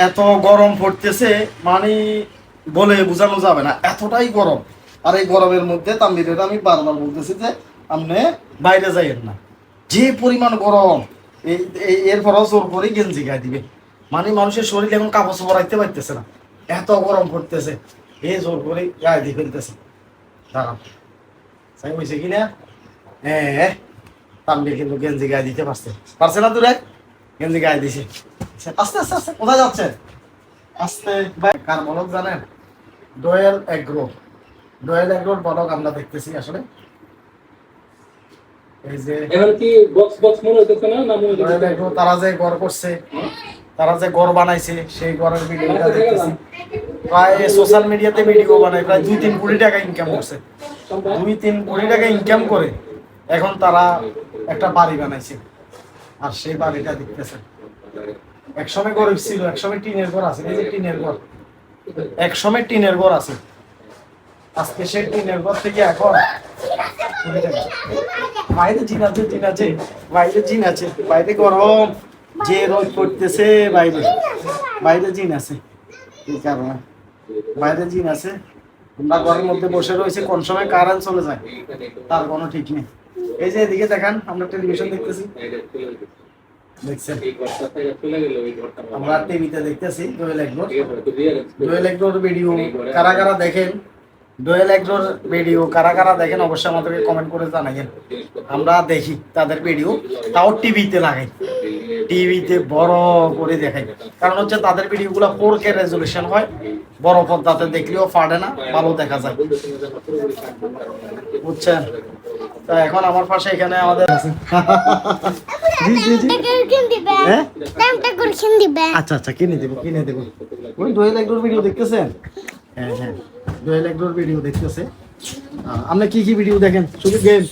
এত গরম পড়তেছে মানে বলে বোঝানো যাবে না, এতটাই গরম। আর এই গরমের মধ্যে তানভীরের আমি বারবার বলতেছি যে আপনি বাইরে যাইয়েন না, যে পরিমাণ গরম। এরপরও জোর করে গেঞ্জি গায়ে দিবে, মানে মানুষের শরীরে এখন কাপড় চোপড় রাখতে পারতেছে না, এত গরম পড়তেছে। এই জোর করে গায়ে দিয়ে ফেলতেছে। দাঁড়ান, তাই হয়েছে কিনা? হ্যাঁ, তানভীর কিন্তু গেঞ্জি গায়ে দিতে পারছে না, তুই গেঞ্জি গায়ে দিছে। আস্তে আস্তে আস্তে কোথায় যাচ্ছে? আস্তে। ভাই কার বলক জানেন? দোয়েল এগ্রো। দোয়েল এগ্রোর বলক আমরা দেখতেছি আসলে। এই যে এখন কি বক্স বক্স মনে হইতেছে না, না মনে হইতেছে? দোয়েল এগ্রো তারা যে ঘর করছে, তারা যে ঘর বানাইছে, সেই ঘরের ভিডিওটা দেখতেছি। প্রায় সোশ্যাল মিডিয়াতে ভিডিও বানায়, প্রায় 2-3 কোটি টাকা ইনকাম করছে। 2-3 কোটি টাকা ইনকাম করে এখন তারা একটা বাড়ি বানাইছে, আর সেই বাড়িটা দেখতেছে। একসময় গরিব ছিল, একসময় টিনের ঘর আছে, এই যে টিনের ঘর, একসময় টিনের ঘর আছে, আজকে সেই টিনের ঘর থেকে এখন বাইরে জিন আছে, জিন আছে, বাইরে জিন আছে, বাইরে গরম, যে রোদ পড়তেছে, বাইরে বাইরে জিন আছে। এই কারণে বাইরে জিন আছে, আমরা ঘরের মধ্যে বসে রয়েছে, কোন সময় কারেন্ট চলে যায় তার কোনো ঠিক নেই। এই যে এদিকে দেখেন, আমরা টেলিভিশন দেখতেছি, দেখছেন? আমরা টিভিতে দেখতেছি দোয়েল এগ্রোর ভিডিও। কারা কারা দেখেন দোয়েল এগ্রোর ভিডিও, কারা কারা দেখেন অবশ্যই আমাদেরকে কমেন্ট করে জানাইয়েন। আমরা দেখি তাদের ভিডিও, তাও টিভিতে লাগাই, টিভিতে বড় করে দেখাই। কারণ হচ্ছে তাদের ভিডিওগুলো 4K রেজলিউশন হয়, বড় পর্দাতে দেখলেও ফাটে না, ভালো দেখা যায়, বুঝছেন? তো এখন আমার পাশে এখানে আমাদের আছে। জি জি জি, হ্যাঁ আচ্ছা আচ্ছা, কিনে দেবো। ওই দোয়েল এগ্রোর ভিডিও দেখতেছেন? হ্যাঁ হ্যাঁ, দোয়েল এগ্রোর ভিডিও দেখতেছে। আপনি কি কি ভিডিও দেখেন? শুধু গেম?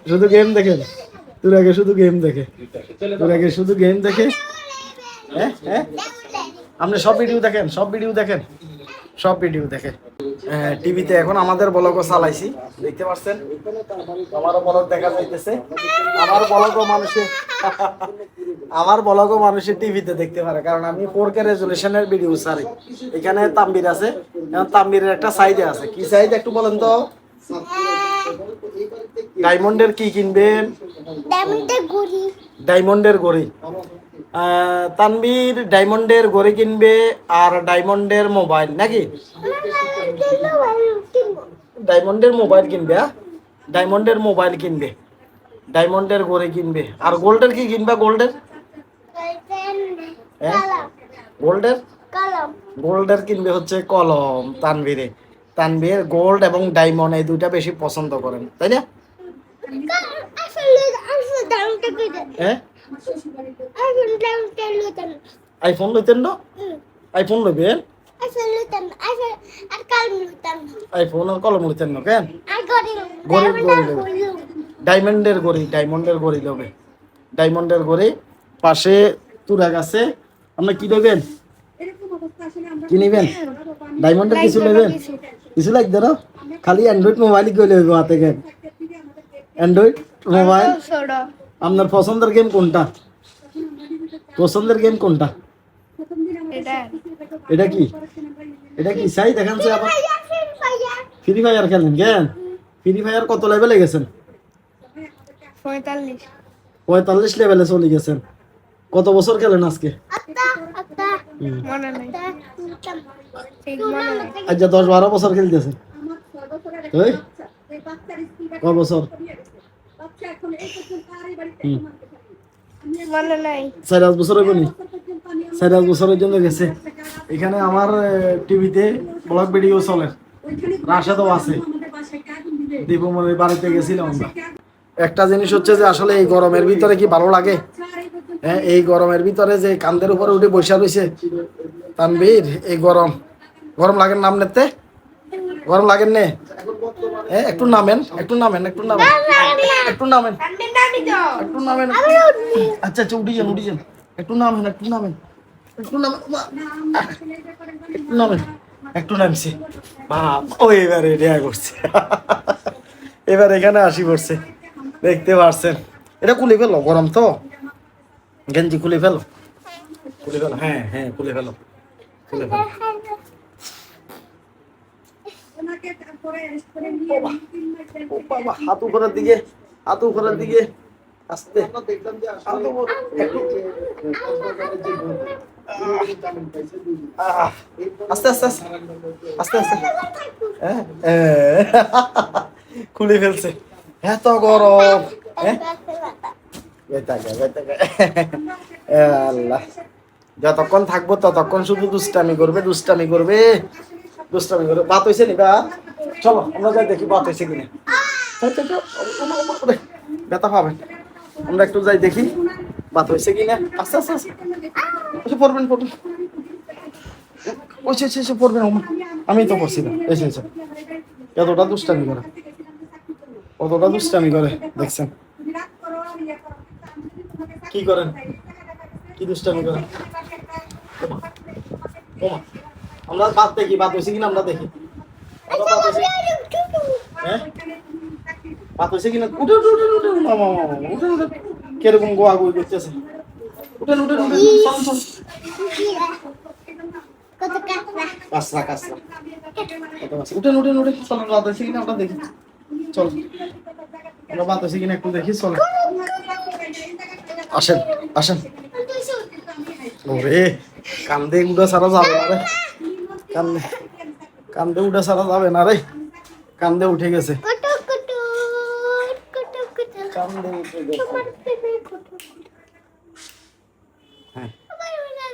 শুধু গেম দেখেন? তোর আগে শুধু গেম দেখে, হ্যাঁ হ্যাঁ, আপনি সব ভিডিও দেখেন? সব ভিডিও দেখে টিভিতে। এখন আমাদের ব্লগও চালাইছি, দেখতে পাচ্ছেন, আমারও ব্লগ দেখা যাইতেছে। আমার ব্লগও মানুষের টিভিতে দেখতে পারে, কারণ আমি 4K রেজলিউশনের ভিডিও ছাড়ি। এখানে তাম্বির আছে, তাম্বিরের একটা সাইজ আছে। কি সাইজ একটু বলেন তো? ডায়মন্ডের কি কিনবেন? ডায়মন্ডের ঘড়ি। তানবীর ডায়মন্ডের ঘড়ি কিনবে আর ডায়মন্ডের মোবাইল, নাকি? ডায়মন্ডের মোবাইল কিনবে, ডায়মন্ডের মোবাইল কিনবে, ডায়মন্ডের ঘড়ি কিনবে। আর গোল্ডের কি কিনবা? গোল্ডের গোল্ডের কিনবে হচ্ছে কলম। তানভীর গোল্ড এবং ডায়মন্ড এই দুইটা বেশি পছন্দ করেন, তাই না? আইফোন লইতেন না? আইফোন লইবেন? আইফোন আর কলম লইতেন না কেন? ডায়মন্ডের ঘড়ি লবে। ডায়মন্ডের ঘড়ি পাশে তুরাগ আছে। আপনি কি নেবেন? কি নেবেন? ডায়মন্ডের কিছু নেবেন? কিছু লাগবে না, খালি অ্যান্ড্রয়েড মোবাইলই কইলে হইব হাতে। কেন অ্যান্ড্রয়েড মোবাইল? আপনার পছন্দের গেম কোনটা? এটা কি চাই দেখান? আবার ফ্রি ফায়ার খেলেন কেন? ফ্রি ফায়ার কত লেভেলে গেছেন? 45 লেভেলে চলে গেছেন। কত বছর খেলেন আজকে? আচ্ছা, 10-12 বছর খেলতেছেন। ক বছর? 4-5 বছর হইব নি? 4-5 বছরের জন্য গেছে। এখানে আমার টিভিতে ব্লগ ভিডিও চলে, রাশেদও আছে, দীপমনির বাড়িতে গেছিলাম আমরা। একটা জিনিস হচ্ছে যে আসলে এই গরমের ভিতরে কি ভালো লাগে? হ্যাঁ, এই গরমের ভিতরে যে কান্দের উপরে উঠে বসে রয়েছে তানভীর, এই গরম লাগেন নাম নেতে? গরম লাগেন নে? একটু নামেন। আচ্ছা আচ্ছা, উঠি যান, একটু নামছি। এবারে রেয়া করছে। এবার এখানে আসি পড়ছে, দেখতে পারছেন। এটা খুলে ফেলো, গরম তো, গেঞ্জি খুলে ফেলো। খুলে ফেলো, হ্যাঁ হ্যাঁ খুলে ফেলো, খুলে ফেলো। ও বাবা, হাত উপরের দিকে, হাত উপরের দিকে, আস্তে হাত উপর, একটু। আহ, আস্তে আস্তে আস্তে আস্তে আস্তে, হ্যাঁ, খুলে ফেলছে, এত গরম, হ্যাঁ, আল্লাহ, যতক্ষণ থাকবো ততক্ষণ শুধু দুষ্টামি করবে, দুষ্টামি করবে, দুষ্টামি করবে। বাত হয়েছে নি বা? চলো আমরা যাই দেখি বাত হয়েছে কিনা। ব্যথা পাবেন, আমরা একটু যাই দেখি বাত হয়েছে কিনা। আস্তে আস্তে আস্তে, এসে পড়বেন, পড়বেন, এসে পড়বেন, আমি তো পড়ছি না, এসে এসে, এতটা দুষ্টামি করে, কতটা দুষ্টামি করে দেখছেন, কি করেন, কি দুষ্টামি করেন। ওমা, আমরা বাদ দেখি, বাদ হয়েছে কিনা আমরা দেখি। আমরা বাদ হয়েছে, হ্যাঁ, বাদ হয়েছে কিনা। উঠে উঠে উঠে উঠে, মামা মামা উঠে উঠে, কিরকম গোয়া গোয়া করতেছে। উঠেন উঠেন উঠেন, চল চল, কাসরা কাসরা, উঠেন উঠেন উঠেন, চল বাদ হয়েছে কিনা আমরা দেখি, চল আমরা বাদ হয়েছে কিনা একটু দেখি, চল আসেন আসেন। ওরে, কান্দে উড়া সারা যাবে না রে, কান্দে, কান্দে উড়া সারা যাবে না রে, কান্দে উঠে গেছে, কান্দে উঠে গেছে, হ্যাঁ,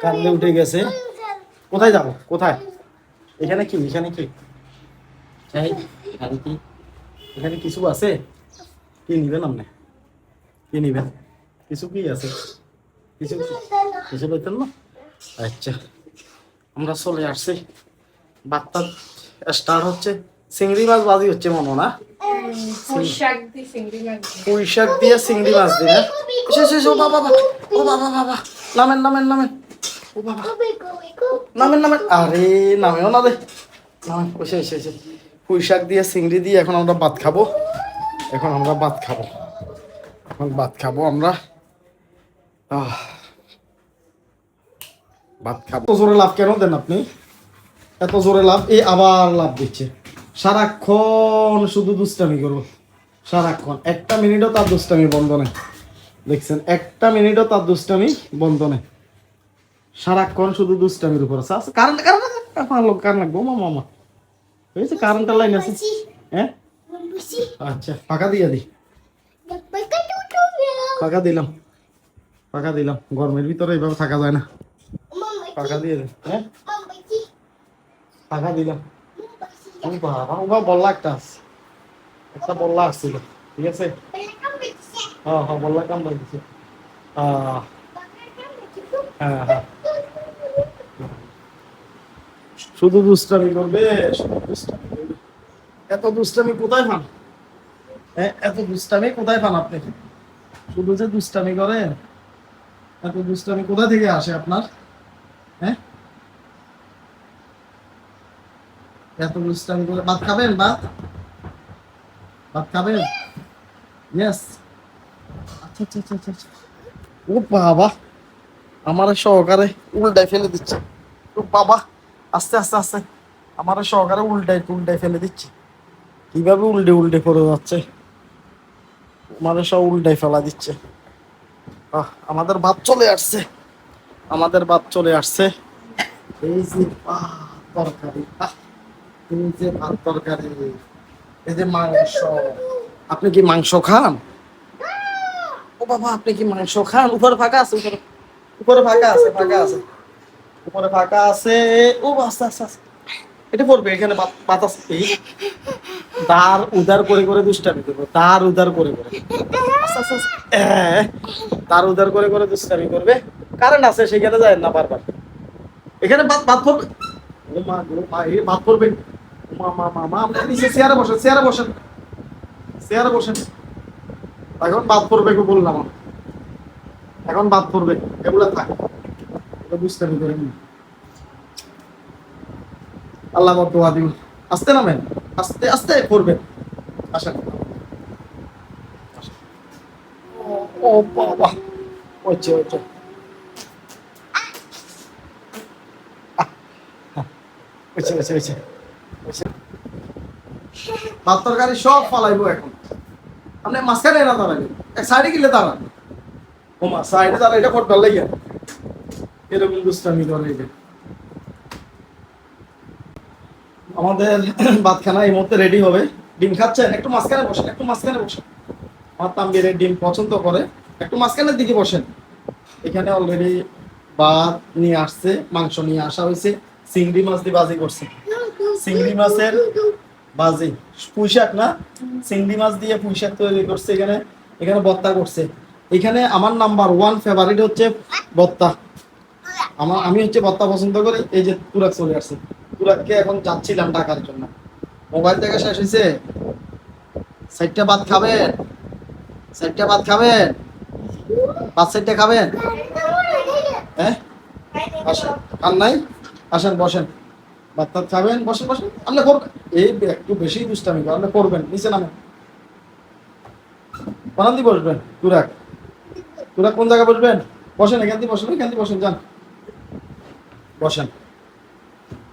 কান্দে উঠে গেছে। কোথায় যাবো, কোথায়? এখানে কি, এখানে কি, এখানে কি, এখানে কিছু আছে? কি নিবেন আপনি, কি নিবেন? কিছু কি আছে? কিছু কিছু বলতেন না? আচ্ছা, আমরা চলে আসছি, বার্তা স্টার্ট হচ্ছে, চিংড়ি মাছ বাজি হচ্ছে মনে না, পুঁই শাক দিয়ে চিংড়ি মাছ দিয়ে, ও বাবা, ও বাবা বাবা, নামেন নামেন নামেন, ও বাবা, নামেন নামেন, আরে নামেও না রে, নামেন, এসে এসে এসে, পুঁই শাক দিয়ে চিংড়ি দিয়ে এখন আমরা ভাত খাবো, এখন আমরা ভাত খাবো, এখন ভাত খাবো আমরা, ভাত খাবো। এত জোরে লাভ কেন দেন আপনি, এত জোরে লাভ, এই আবার লাভ দিচ্ছে, সারাক্ষণ শুধু দুষ্টামি করবো, সারাক্ষণ, একটা মিনিটও তার দুষ্টামি বন্ধ নেই, দেখছেন, একটা মিনিটও তার দুষ্টামি বন্ধ নেই, সারাক্ষণ শুধু দুষ্টামির উপর আছে। কারেন্ট কারেন্ট কারেন্ট লাগবো, মামা মামা হয়েছে, কারেন্টের লাইন আছে, হ্যাঁ, আচ্ছা ফাঁকা দিয়ে দিই, ফাঁকা দিলাম, ফাঁকা দিলাম, গরমের ভিতরে এইভাবে থাকা যায় না, ফাঁকা দিয়ে দিই, হ্যাঁ, ফাঁকা দিলাম। বাবা বললা একটা আছে, একটা বললা আসছিল, ঠিক আছে, হ্যাঁ হ্যাঁ বললা কাম লাগছে, হ্যাঁ হ্যাঁ, শুধু দুষ্টামি করবে, শুধু দুষ্টামি করবে, এত দুষ্টামি কোথায় পান, হ্যাঁ, এত দুষ্টামি কোথায় পান আপনি, শুধু যে দুষ্টামি করেন, এত দুষ্টামি কোথা থেকে আসে আপনার, হ্যাঁ, এত দুষ্টামি করে। ভাত খাবেন, ভাত, ভাত খাবেন, ইয়েস, আচ্ছা আচ্ছা আচ্ছা আচ্ছা, ও বাবা, আমার সহকারে উল্টাই ফেলে দিচ্ছে, ও বাবা, আস্তে আস্তে আস্তে, আমার সহকারে উল্টাই উল্টাই ফেলে দিচ্ছে, কিভাবে উল্টে উল্টে পড়ে যাচ্ছে, মানে সব উল্টাই ফেলা দিচ্ছে। আমাদের ভাত চলে আসছে, আমাদের ভাত চলে আসছে, এই যে তরকারি, এই যে ভাত তরকারি, এই যে মাংস, আপনি কি মাংস খান? ও বাবা, আপনি কি মাংস খান? উপরে ফাঁকা আছে, উপরে, উপরে ফাঁকা আছে, ফাঁকা আছে, উপরে ফাঁকা আছে, ও আস্তে আস্তে আস্তে, এটা পড়বে, এখানে ভাত আছে, তার উদার করে দুষ্টামি করবো, তার উদার করে, আস্তে আস্তে আস্তে, তার উদার করে দুষ্টামি করবে, কারেন্ট আছে সেখানে যায় না বারবার, এখানে ভাত পড়বে, ও মা গো মা, এই ভাত পড়বে, মা মা মা মা, আপনি নিচে চেয়ারে বসেন, চেয়ারে বসেন, চেয়ারে বসেন, এখন ভাত পড়বে বললাম, এখন ভাত পড়বে, এগুলা থাক, দুষ্টামি করে, আল্লাহ দোয়া দিন, আস্তে নামেন, আস্তে আস্তে পড়বেন, আসেন, ও বাবা, হচ্ছে হচ্ছে, হয়েছে হয়েছে হয়েছে হয়েছে। ভাত তরকারি সব ফালাইবো এখন। আপনি মাঝখানে না দাঁড়াবেন, এক সাইডে গেলে দাঁড়ান। ও মা সাইডে দাঁড়া, এটা করতে লাগে এরকম দুষ্টামি করে এই যে। আমাদের ভাতখানা এই মুহূর্তে রেডি হবে। ডিম খাচ্ছেন? একটু মাঝখানে বসেন, একটু মাঝখানে বসেন। আমার তাম্বিরের ডিম পছন্দ করে, একটু মাঝখানের দিকে বসেন। এখানে অলরেডি ভাত নিয়ে আসছে, মাংস নিয়ে আসা হয়েছে, চিংড়ি মাছ দিয়ে বাজি করছে। চিংড়ি মাছের বাজি, পুঁই শাক না, চিংড়ি মাছ দিয়ে পুঁই শাক তৈরি করছে। এখানে এখানে ভর্তা করছে। এখানে আমার নাম্বার 1 ফেভারিট হচ্ছে ভর্তা। আমি হচ্ছে ভর্তা পছন্দ করি। এই যে তুরাক চলে আসছে, তুরাককে এখন যাচ্ছিলাম টাকার জন্য। মোবাইল থেকে শেষ হয়েছে। 4টা ভাত খাবেন? 4টা ভাত খাবেন? 5-6টা খাবেন? হ্যাঁ আসেন, আর নাই আসেন বসেন, ভাত টাত খাবেন, বসেন বসেন। আপনি করবেন এই একটু বেশি দুষ্টামি করে, আপনি করবেন। নিচে নামেন, কোন দিয়ে বসবেন? তুরাক, তুরাক কোন জায়গায় বসবেন? বসেন, এখান দিয়ে বসেন, এখান দিয়ে বসেন, যান বসেন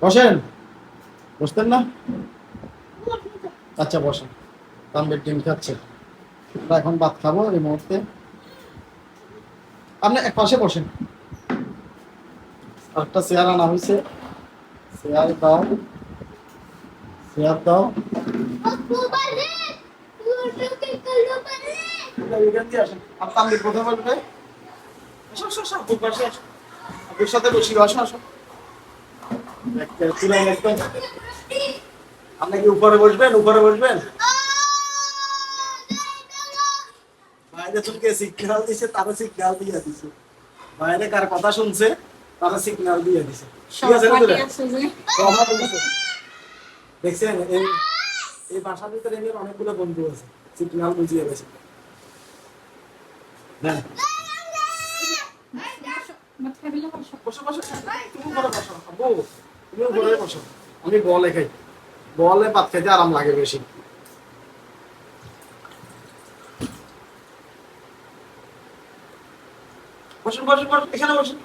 বসেন। বসতেন না? আচ্ছা বসেন। তানভীর ডিম খাচ্ছে, আমরা এখন ভাত খাবো এই মুহূর্তে। আপনি এক পাশে বসেন, আরেকটা চেয়ার আনা হয়েছে, চেয়ার দাও, চেয়ার দাও। এখান দিয়ে আসেন। আর তানভীর কোথায় বসবে? আসো আসো আসো, আপুর পাশে আসো, আপুর সাথে বসি, আসো আসো। আপনি কি উপরে বসবেন? উপরে বসবেন? বাইরে তোকে সিগন্যাল দিছে, তারা সিগন্যাল দিয়ে দিছে। বাইরে কার কথা শুনছে, তারা সিগন্যাল দিয়ে দিছে। ঠিক আছে না? তো আমরা বলছি, দেখছেন এই বাসার ভিতরে এমনি অনেকগুলো বন্ধু আছে, সিগন্যাল বুঝিয়ে গেছে। হ্যাঁ বসো বসো, তুমি উপরে বসো, আব্বু তুমি উপরে বসো। আমি বলে খাই, বলে ভাত খাইতে আরাম লাগে বেশি। বসুন বসুন বসুন, এখানে বসুন।